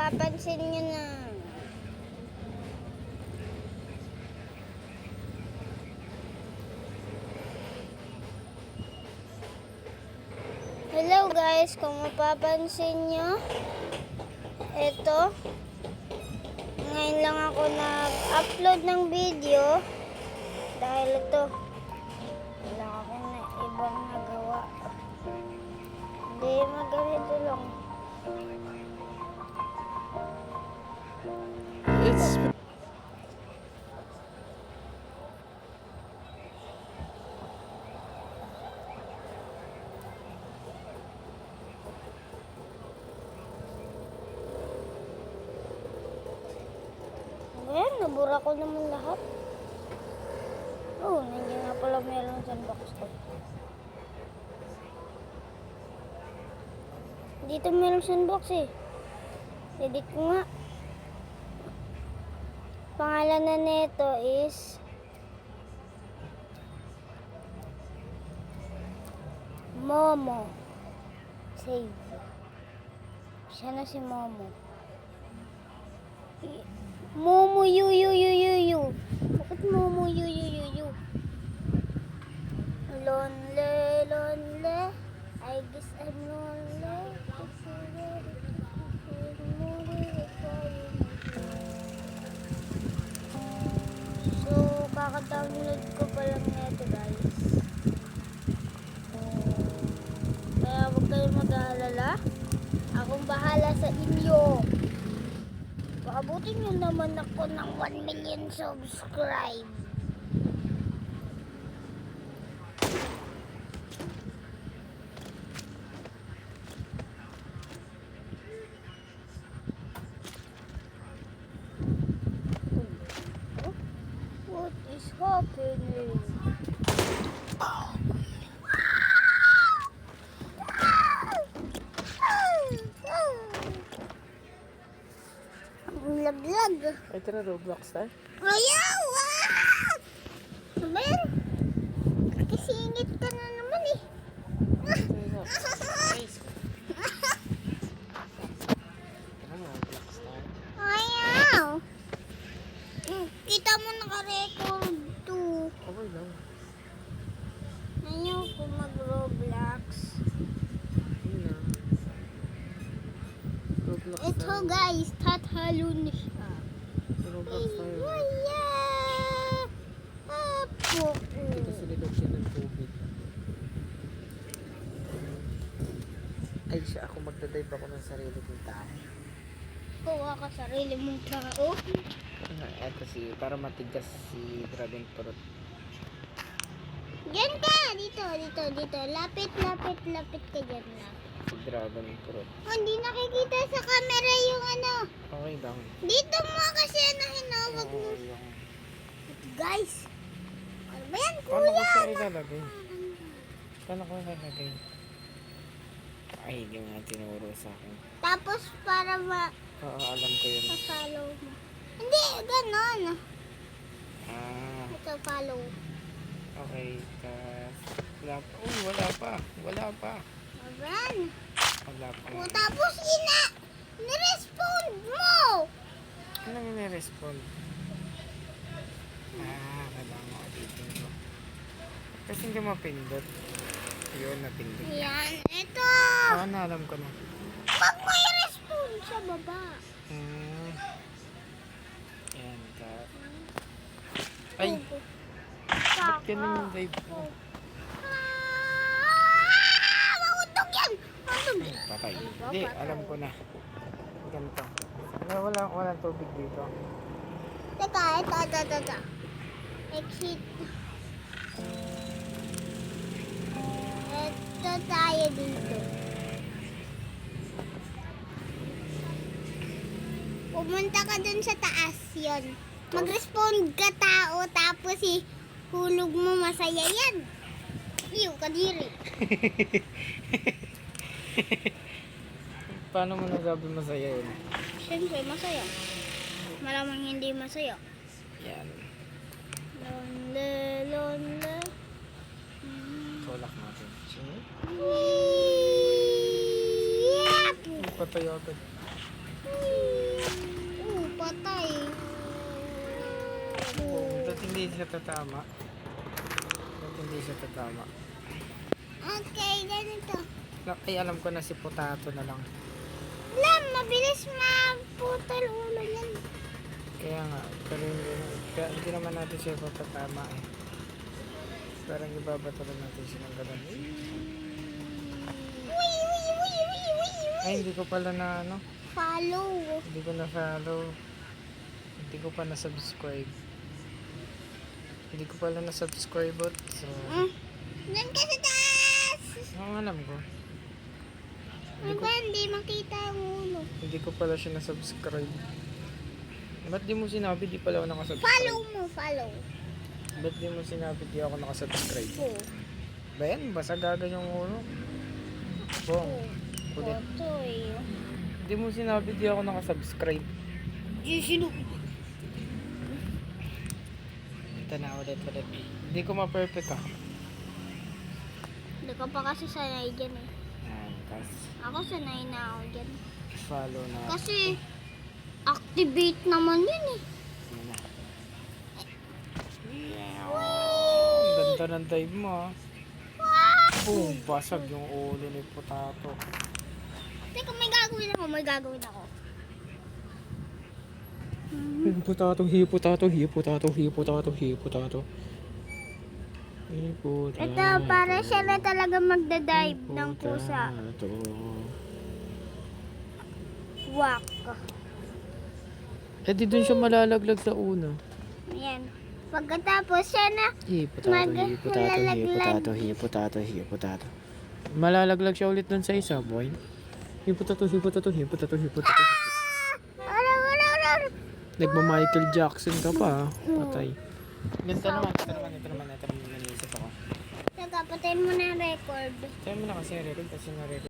mapapansin nyo na. Hello guys, kung mapapansin nyo, ito, ngayon lang ako nag-upload ng video dahil ito, wala akong na ibang nagawa. Hindi, maganito lang. Ayan, nabura ko naman lahat. Oh, nandiyan nga pala meron sandbox ko. Dito meron sandbox eh. Edit ko nga. Pangalan na nito is Momo. Save. Siya na si Momo. Momo yu. Bakit Momo yu? Lonely. I guess I'm lonely. So, kaka-download ko pa lang nito guys. Kaya huwag kayong mag-aalala. Akong bahala sa inyo. Paabutin nyo naman ako ng 1 million subscribe. What is happening? Ang laglag. Ito na Roblox tayo. Ayaw! Sabayan. Kisingit ka na naman eh. Ayaw! Kita mo naka-record to. Okay lang. Ayaw ko mag-Roblox. Yun na. Roblox Ito tayo. guys, tatalo na siya. Roblox tayo. Wala! Apo. Dito sinilog siya ng tubig. Ay siya, ako magdadive ako ng sarili kong tao. Kuha ka sarili mong tao. Eto si, para matigas si Dragon Fruit. Diyan ka! Dito. Lapit ka dyan lang. Si Dragon Fruit. Oh, hindi nakikita sa camera yung ano. Okay lang. Dito mo kasi ano hinawag mo. Oo, yung... Guys! Ano ba yan, Paano ko kuya? siya ilalagay? Paano ko ilalagay? Ay, hindi nga tinuro sa akin. Tapos para Oo, alam ko yun. ma-follow mo. Hindi, ganon. Ah, Ito, follow. okay. Wala pa. Uy, wala pa. Ayan. Wala pa. O, tapos nirespond mo. Anong nire-respond? Kailangan ko dito. Kasi hindi mo pindot. Yun, napindot. Ayan, ito. Alam ko na. Pag may respond sa baba. Ayan, Ay! Ba't ganun yung dive ko? Maundog yan! Patay. Hindi, alam ko na. Ganito. Walang tubig dito. Teka, ito. Exit. Ito tayo dito. Pumunta ka dun sa taas yun. Mag-respond ka tao, tapos hulog mo masaya yan. Iyo, kadiri. Paano mo nasabi masaya yun? Siyempre, masaya. Malamang hindi masaya. Yan. Lonely. Tulak natin. Sino? Yep. Patay agad. Ba't hindi siya tatama? Ba't hindi siya tatama? Okay, ganito. Ay, alam ko na si Potato na lang. Alam, mabilis maputol ulo niyan. Kaya nga, pero hindi naman natin siya patatama eh. Parang ibabato lang natin siya ng ganun. Uy, uy, uy, uy, uy, uy. Ay, hindi ko pala na ano. Follow. Hindi ko na follow. Hindi ko pa na subscribe. Hindi ko pala na subscribe bot. So, Diyan ka sa taas. ang alam ko. Ano ba, hindi makita ang ulo. Hindi ko pala siya na subscribe. Ba't di mo sinabi di pala ako nakasubscribe? Follow mo, follow. Ba't di mo sinabi di ako nakasubscribe? Po. Ba yan? Basta gagan yung ulo. Bong. Kulit. Ito eh. Di mo sinabi di ako nakasubscribe. Sino? Ito na ulit. Hindi ko ma-perfect ah. Hindi ko pa kasi sanay dyan eh. Yan, tapos Ako sanay na ako dyan. follow na. Kasi activate naman yun eh. Yan na. Ang ganda ng dive mo ah. Boom! Basag yung ulo ni Potato. Teka, may gagawin ako. Potato. Ito, para siya na talaga magdadive ng pusa. Wak. Eh di dun siya malalaglag sa una. Ayan. Pagkatapos siya na Potato. Malalaglag siya ulit dun sa isa, boy. Potato. Nagma-Michael Jackson ka pa, patay. Ito naman, naisip ako. Teka, patayin mo na ang record. Tayo mo na kasi record kasi na-record